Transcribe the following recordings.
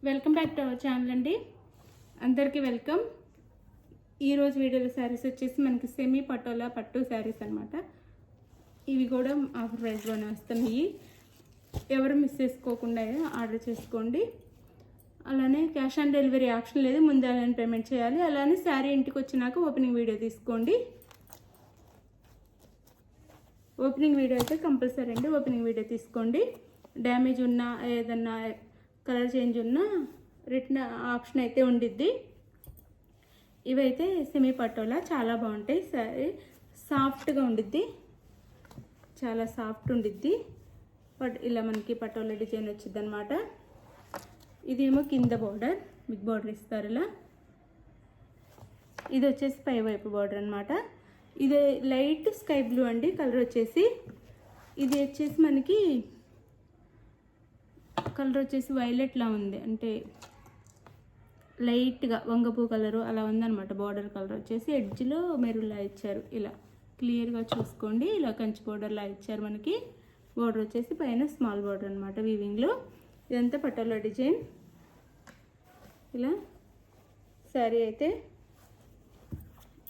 Welcome back to our channel అండి. అందరికీ welcome. ఈరోజు వీడియోలో శారీస్ వచ్చేసి మనకి సెమీ పటోలా పట్టు శారీస్ అనమాట. ఇవి కూడా ఆఫర్ ప్రైస్లోనే వస్తున్నాయి. ఎవరు మిస్ చేసుకోకుండా ఆర్డర్ చేసుకోండి. అలానే క్యాష్ ఆన్ డెలివరీ ఆప్షన్ లేదు, ముందే ఆన్లైన్ పేమెంట్ చేయాలి. అలానే శారీ ఇంటికి వచ్చినాక ఓపెనింగ్ వీడియో తీసుకోండి. ఓపెనింగ్ వీడియో అయితే కంపల్సరీ అండి, ఓపెనింగ్ వీడియో తీసుకోండి. డ్యామేజ్ ఉన్నా ఏదన్నా కలర్ చేంజ్ ఉన్న రిటర్న్ ఆప్షన్ అయితే ఉండిద్ది. ఇవైతే సెమీ పటోలా చాలా బాగుంటాయి. సారీ సాఫ్ట్గా ఉండిద్ది, చాలా సాఫ్ట్ ఉండిద్ది. బట్ ఇలా మనకి పటోలా డిజైన్ వచ్చింది అనమాట. ఇదేమో కింద బార్డర్, బిగ్ బార్డర్ ఇస్తారు ఇలా. ఇది వచ్చేసి పై వైపు బార్డర్ అనమాట. ఇది లైట్ స్కై బ్లూ అండి కలర్ వచ్చేసి. ఇది వచ్చేసి మనకి కలర్ వచ్చేసి వైలెట్లా ఉంది, అంటే లైట్గా వంగపూ కలరు అలా ఉందన్నమాట. బార్డర్ కలర్ వచ్చేసి ఎడ్జ్లో మెరూన్లా ఇచ్చారు. ఇలా క్లియర్గా చూసుకోండి, ఇలా కంచి బార్డర్లా ఇచ్చారు మనకి. బార్డర్ వచ్చేసి పైన స్మాల్ బార్డర్ అనమాట వీవింగ్లో. ఇదంతా పటోలా డిజైన్. ఇలా శారీ అయితే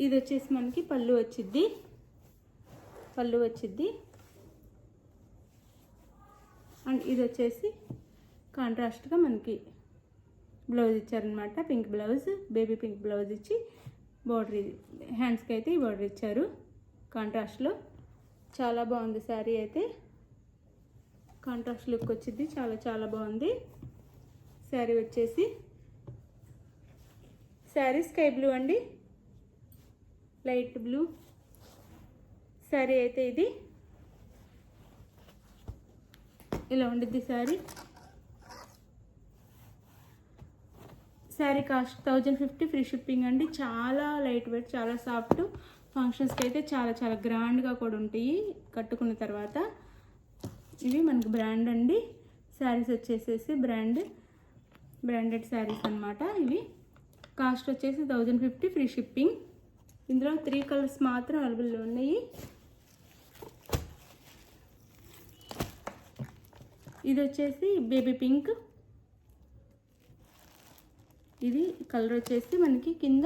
ఇది వచ్చేసి మనకి పళ్ళు వచ్చిద్ది. అండ్ ఇది వచ్చేసి కాంట్రాస్ట్గా మనకి బ్లౌజ్ ఇచ్చారనమాట. Pink blouse, baby pink blouse ఇచ్చి బార్డర్, ఇది హ్యాండ్స్కి అయితే ఈ బార్డర్ ఇచ్చారు కాంట్రాస్ట్లో. చాలా బాగుంది శారీ అయితే, కాంట్రాస్ట్ లుక్ వచ్చింది. చాలా చాలా బాగుంది శారీ వచ్చేసి. శారీ స్కై బ్లూ అండి, లైట్ బ్లూ శారీ అయితే ఇది. ఇలా ఉండిద్ది sari. Sari cost 1050, free shipping అండి. చాలా లైట్ వెయిట్, చాలా సాఫ్ట్. ఫంక్షన్స్కి అయితే చాలా చాలా గ్రాండ్గా కూడా ఉంటాయి కట్టుకున్న తర్వాత. ఇవి మనకి బ్రాండ్ అండి. శారీస్ వచ్చేసేసి బ్రాండెడ్ శారీస్ అనమాట. ఇవి కాస్ట్ వచ్చేసి 1050, ఫ్రీ షిప్పింగ్. ఇందులో 3 కలర్స్ మాత్రం అవైలబుల్లో ఉన్నాయి. ఇది వచ్చేసి బేబీ పింక్. ఇది కలర్ వచ్చేసి మనకి కింద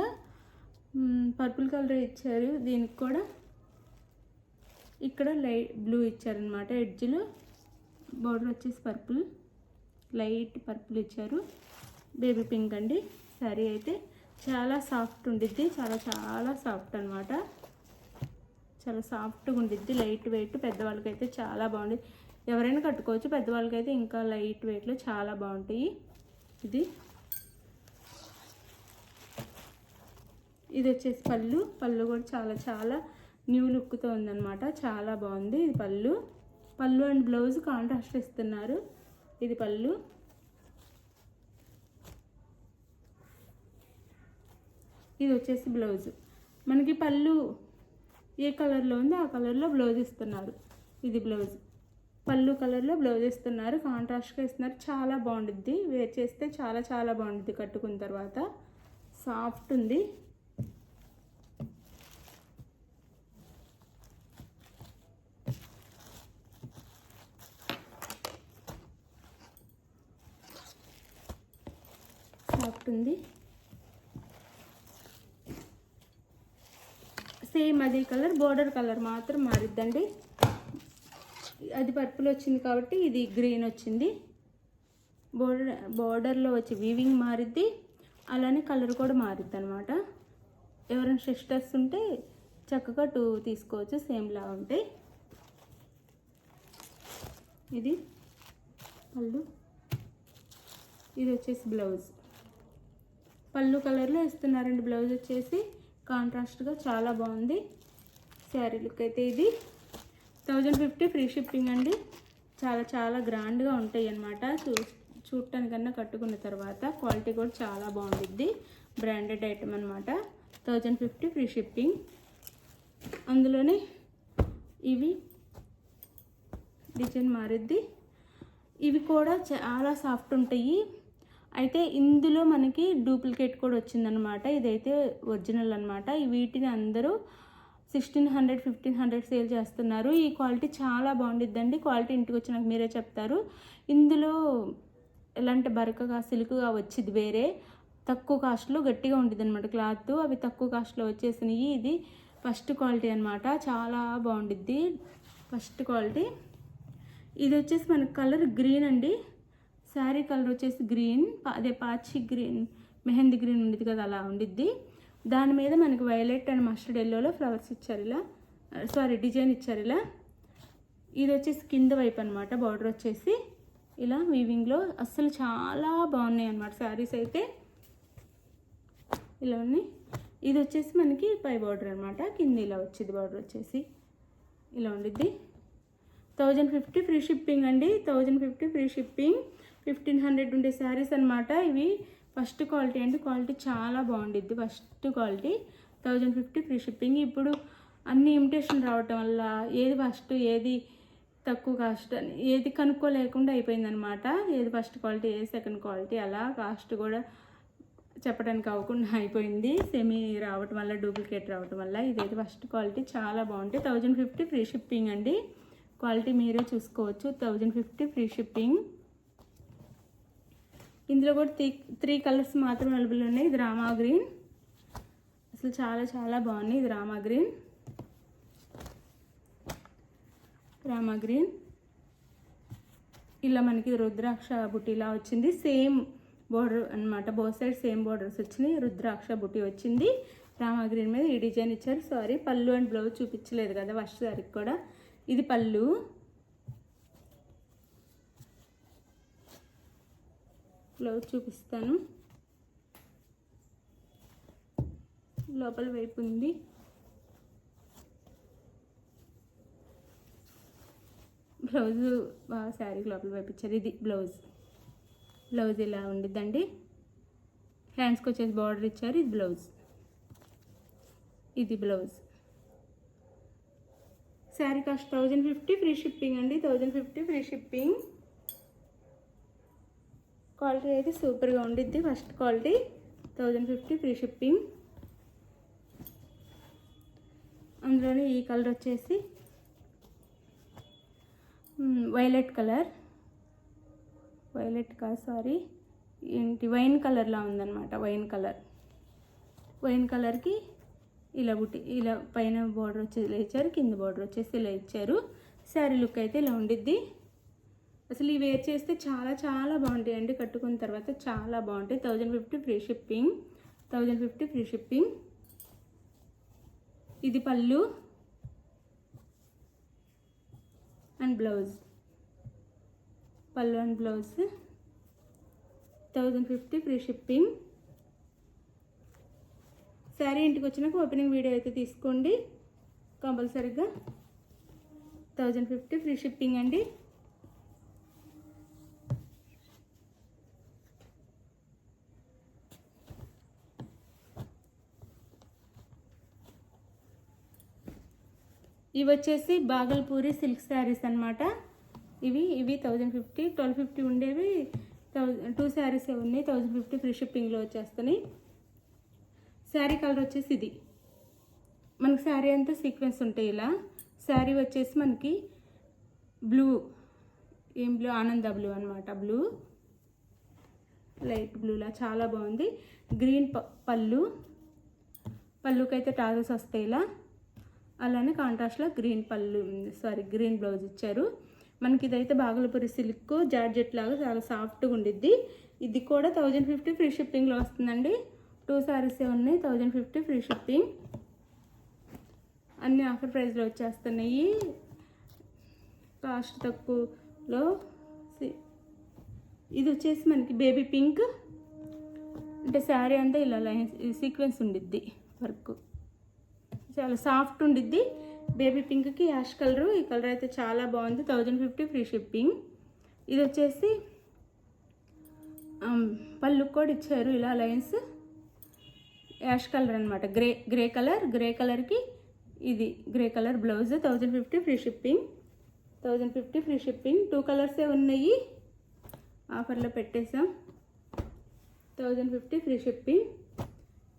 పర్పుల్ కలర్ ఇచ్చారు. దీనికి కూడా ఇక్కడ లైట్ బ్లూ ఇచ్చారనమాట. ఎడ్జ్లో బార్డర్ వచ్చేసి పర్పుల్, లైట్ పర్పుల్ ఇచ్చారు. బేబీ పింక్ అండి. శారీ అయితే చాలా సాఫ్ట్ ఉండిద్ది, చాలా చాలా సాఫ్ట్ అనమాట. చాలా సాఫ్ట్గా ఉండిద్ది, లైట్ వెయిట్. పెద్దవాళ్ళకైతే చాలా బాగుంటుంది, ఎవరైనా కట్టుకోవచ్చు. పెద్దవాళ్ళకైతే ఇంకా లైట్ వెయిట్లో చాలా బాగుంటాయి. ఇది వచ్చేసి పళ్ళు కూడా చాలా చాలా న్యూ లుక్తో ఉందన్నమాట. చాలా బాగుంది. ఇది పళ్ళు అండ్ బ్లౌజ్ కాంట్రాస్ట్ ఇస్తున్నారు. ఇది పళ్ళు. ఇది వచ్చేసి బ్లౌజ్. మనకి పళ్ళు ఏ కలర్లో ఉందో ఆ కలర్లో బ్లౌజ్ ఇస్తున్నారు. ఇది బ్లౌజ్, పళ్ళు కలర్లో బ్లౌజ్ ఇస్తున్నారు, కాంట్రాస్ట్గా ఇస్తున్నారు. చాలా బాగుంటుంది, వేర్ చేస్తే చాలా చాలా బాగుంటుంది కట్టుకున్న తర్వాత. సాఫ్ట్ ఉంది. సేమ్ అదే కలర్, బోర్డర్ కలర్ మాత్రం మారిద్దండి. అది పర్పుల్ వచ్చింది కాబట్టి ఇది గ్రీన్ వచ్చింది. బోర్డర్లో వచ్చి వీవింగ్ మారిద్ది, అలానే కలర్ కూడా మారిద్ది అనమాట. ఎవరైనా సిస్టర్స్ ఉంటే చక్కగా 2 తీసుకోవచ్చు, సేమ్లా ఉంటాయి. ఇది పళ్ళు. ఇది వచ్చేసి బ్లౌజ్. పళ్ళు కలర్లో ఇస్తున్నారండి. బ్లౌజ్ వచ్చేసి కాంట్రాస్ట్గా చాలా బాగుంది శారీ లుక్ అయితే. ఇది 1050, ఫ్రీ షిప్పింగ్ అండి. చాలా చాలా గ్రాండ్గా ఉంటాయి అన్నమాట. చూడటానికన్నా కట్టుకున్న తర్వాత క్వాలిటీ కూడా చాలా బాగుంటుంది. బ్రాండెడ్ ఐటమ్ అనమాట. 1050, ఫ్రీ షిప్పింగ్. అందులోనే ఇవి డిజైన్ మారిద్ది. ఇవి కూడా చాలా సాఫ్ట్ ఉంటాయి. అయితే ఇందులో మనకి డూప్లికేట్ కూడా వచ్చిందనమాట. ఇదైతే ఒరిజినల్ అనమాట. వీటిని అందరూ 1600, 1500 సేల్ చేస్తున్నారు. ఈ క్వాలిటీ చాలా బాగుండిద్దండి. క్వాలిటీ ఇంటికి వచ్చినాక మీరే చెప్తారు. ఇందులో ఎలాంటి బరకగా సిల్క్గా వచ్చింది, వేరే తక్కువ కాస్ట్లో గట్టిగా ఉంటుంది అనమాట క్లాత్. అవి తక్కువ కాస్ట్లో వచ్చేసినాయి. ఇది ఫస్ట్ క్వాలిటీ అనమాట, చాలా బాగుండిద్ది ఫస్ట్ క్వాలిటీ. ఇది వచ్చేసి మనకు కలర్ గ్రీన్ అండి. శారీ కలర్ వచ్చేసి గ్రీన్, అదే పాచి గ్రీన్, మెహందీ గ్రీన్ ఉండిద్ది కదా, అలా ఉండిద్ది. దాని మీద మనకి వైలెట్ అండ్ మస్టర్డ్ ఎల్లోలో ఫ్లవర్స్ ఇచ్చారు ఇలా, సారీ డిజైన్ ఇచ్చారు ఇలా. ఇది వచ్చేసి కింద వైపు అనమాట, బార్డర్ వచ్చేసి ఇలా వీవింగ్లో. అస్సలు చాలా బాగున్నాయి అన్నమాట శారీస్ అయితే ఇలా ఉన్నాయి. ఇది వచ్చేసి మనకి పై బార్డర్ అనమాట, కింద ఇలా వచ్చింది బార్డర్ వచ్చేసి ఇలా ఉండిద్ది. 1050 ఫ్రీ షిప్పింగ్ అండి, 1050 ఫ్రీ షిప్పింగ్. 1500 ఉండే శారీస్ అనమాట ఇవి. ఫస్ట్ క్వాలిటీ అండి, క్వాలిటీ చాలా బాగుండిద్ది ఫస్ట్ క్వాలిటీ. 1050 free shipping. ఇప్పుడు అన్ని ఇమిటేషన్ రావటం వల్ల ఏది ఫస్ట్ ఏది తక్కువ కాస్ట్ అని ఏది కనుక్కోలేకుండా అయిపోయిందనమాట. ఏది ఫస్ట్ క్వాలిటీ ఏది సెకండ్ క్వాలిటీ అలా కాస్ట్ కూడా చెప్పడానికి అవ్వకుండా అయిపోయింది, సెమీ రావటం వల్ల, డూప్లికేట్ రావటం వల్ల. ఇదైతే ఫస్ట్ క్వాలిటీ చాలా బాగుంటుంది. 1050 ఫ్రీ షిప్పింగ్ అండి, క్వాలిటీ మీరే చూసుకోవచ్చు. 1050 ఫ్రీ షిప్పింగ్. ఇందులో కూడా 3 కలర్స్ మాత్రం అవైలబుల్ ఉన్నాయి. ఇది రామా గ్రీన్, అసలు చాలా చాలా బాగున్నాయి. ఇది రామా గ్రీన్, రామా గ్రీన్. ఇలా మనకి రుద్రాక్ష బుట్టిలా వచ్చింది, సేమ్ బోర్డర్ అనమాట, బోత్ సైడ్ సేమ్ బోర్డర్స్ వచ్చినాయి. రుద్రాక్ష బుట్టి వచ్చింది రామా గ్రీన్ మీద. ఈ డిజైన్ ఇచ్చారు. సారీ పళ్ళు అండ్ బ్లౌజ్ చూపించలేదు కదా ఫస్ట్ సారీకి కూడా. ఇది పళ్ళు, బ్లౌజ్ చూపిస్తాను. లోపల వైపు ఉంది, బ్లౌజ్ బాగా శారీకి లోపల వైపు ఇచ్చారు. ఇది బ్లౌజ్, బ్లౌజ్ ఇలా ఉండిద్దండి. హ్యాండ్స్కి వచ్చేసి బార్డర్ ఇచ్చారు. ఇది బ్లౌజ్, ఇది blouse. Sari cost 1050 free shipping అండి, 1050 ఫ్రీ షిప్పింగ్. క్వాలిటీ అయితే సూపర్గా ఉండిద్ది ఫస్ట్ క్వాలిటీ. 1050 free shipping. అందులోనే ఈ కలర్ వచ్చేసి వైలెట్ కలర్, వైలెట్ కాదు సారీ ఏంటి వైన్ కలర్లా ఉందన్నమాట. వైన్ కలర్, వైన్ కలర్కి ఇలా బుట్టి, ఇలా పైన బార్డర్ వచ్చేసి ఇలా ఇచ్చారు, కింద బార్డర్ వచ్చేసి ఇలా ఇచ్చారు. శారీ లుక్ అయితే ఇలా ఉండిద్ది. అసలు ఇవి వేర్ చేస్తే చాలా చాలా బాగుంటాయి అండి, కట్టుకున్న తర్వాత చాలా బాగుంటాయి. 1050 ఫ్రీ షిప్పింగ్, 1050 ఫ్రీ షిప్పింగ్. ఇది పళ్ళు అండ్ బ్లౌజ్, పళ్ళు and blouse. 1050 free shipping. Sari ఇంటికి వచ్చినాక ఓపెనింగ్ వీడియో అయితే తీసుకోండి కంపల్సరీగా. 1050 ఫ్రీ షిప్పింగ్ అండి. ఇవి వచ్చేసి బాగల్పూరి సిల్క్ శారీస్ అనమాట. ఇవి 1050, 1250 ఉండేవి 2 శారీస్ ఉన్నాయి. 1050 ఫ్రీ షిప్పింగ్లో వచ్చేస్తున్నాయి. శారీ కలర్ వచ్చేసి ఇది మనకి, శారీ అంతా సీక్వెన్స్ ఉంటాయి ఇలా. శారీ వచ్చేసి మనకి బ్లూ, ఏం బ్లూ, ఆనంద బ్లూ అనమాట. బ్లూ, లైట్ బ్లూలా చాలా బాగుంది. గ్రీన్ పళ్ళు, పళ్ళుకైతే టాజల్స్ వస్తాయి ఇలా. అలానే కాంట్రాస్ట్లో గ్రీన్ పళ్ళు, సారీ గ్రీన్ బ్లౌజ్ ఇచ్చారు. మనకి ఇదైతే బాగల్పూరి సిల్క్ జార్జెట్ లాగా చాలా సాఫ్ట్గా ఉండిద్ది. ఇది కూడా 1050 ఫ్రీ షిప్పింగ్లో వస్తుందండి. 2 శారీసే ఉన్నాయి. 1050 ఫ్రీ షిప్పింగ్. అన్ని ఆఫర్ ప్రైస్లో వచ్చేస్తున్నాయి, కాస్ట్ తక్కువలో. ఇది వచ్చేసి మనకి బేబీ పింక్, అంటే శారీ అంతా ఇలా లైన్స్ సీక్వెన్స్ ఉండిద్ది, వర్క్ చాలా సాఫ్ట్ ఉండిద్ది. బేబీ పింక్కి యాష్ కలరు, ఈ కలర్ అయితే చాలా బాగుంది. 1050 ఫ్రీ షిప్పింగ్. ఇది వచ్చేసి పళ్ళు కూడా ఇచ్చారు ఇలా లైన్స్, యాష్ కలర్ అనమాట. గ్రే కలర్, గ్రే కలర్కి ఇది grey colour blouse. 1050 free shipping, 1050 free shipping. 2 కలర్సే ఉన్నాయి, ఆఫర్లో పెట్టేసాం. 1050 ఫ్రీ షిప్పింగ్.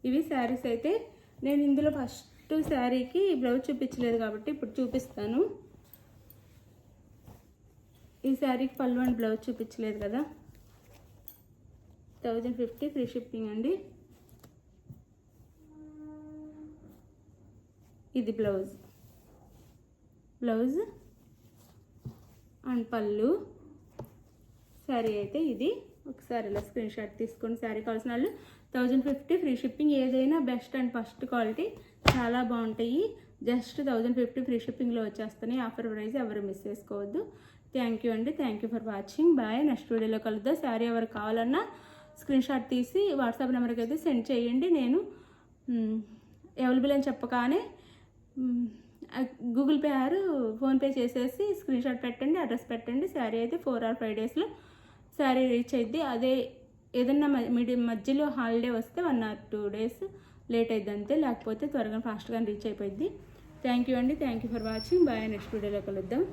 ఇవి శారీస్ అయితే. నేను ఇందులో ఫస్ట్ శారీకి బ్లౌజ్ చూపించలేదు కాబట్టి ఇప్పుడు చూపిస్తాను. ఈ శారీకి పళ్ళు అండ్ బ్లౌజ్ చూపించలేదు కదా, 1050 ఫ్రీ షిప్పింగ్ అండి. ఇది బ్లౌజ్ అండ్ పళ్ళు. శారీ అయితే ఇది. ఒకసారి ఇలా స్క్రీన్ షాట్ తీసుకొని శారీ కావాల్సిన వాళ్ళు 1050 ఫ్రీ షిప్పింగ్. ఏదైనా బెస్ట్ అండ్ ఫస్ట్ క్వాలిటీ చాలా బాగుంటాయి. జస్ట్ 1050 ఫ్రీ షిప్పింగ్లో వచ్చేస్తున్నాయి. ఆఫర్ ప్రైస్ ఎవరు మిస్ చేసుకోవద్దు. థ్యాంక్ యూ అండి. Thank you for watching. Bye. Next వీడియోలో కలుద్దాం. శారీ ఎవరు కావాలన్నా స్క్రీన్ షాట్ తీసి వాట్సాప్ నెంబర్కి అయితే సెండ్ చేయండి. నేను అవైలబుల్ అని చెప్పగానే గూగుల్ పే ఆర్ ఫోన్పే చేసేసి స్క్రీన్ షాట్ పెట్టండి, అడ్రస్ పెట్టండి. శారీ అయితే 4 or 5 డేస్లో శారీ రీచ్ అయింది. అదే ఏదన్నా మధ్యలో హాలిడే వస్తే 1 or 2 డేస్ లేట్ అయింది అంతే. లేకపోతే త్వరగా ఫాస్ట్గా రీచ్ అయిపోయింది. థ్యాంక్ యూ అండి. Thank you for watching. Bye. Next వీడియోలో కలుద్దాం.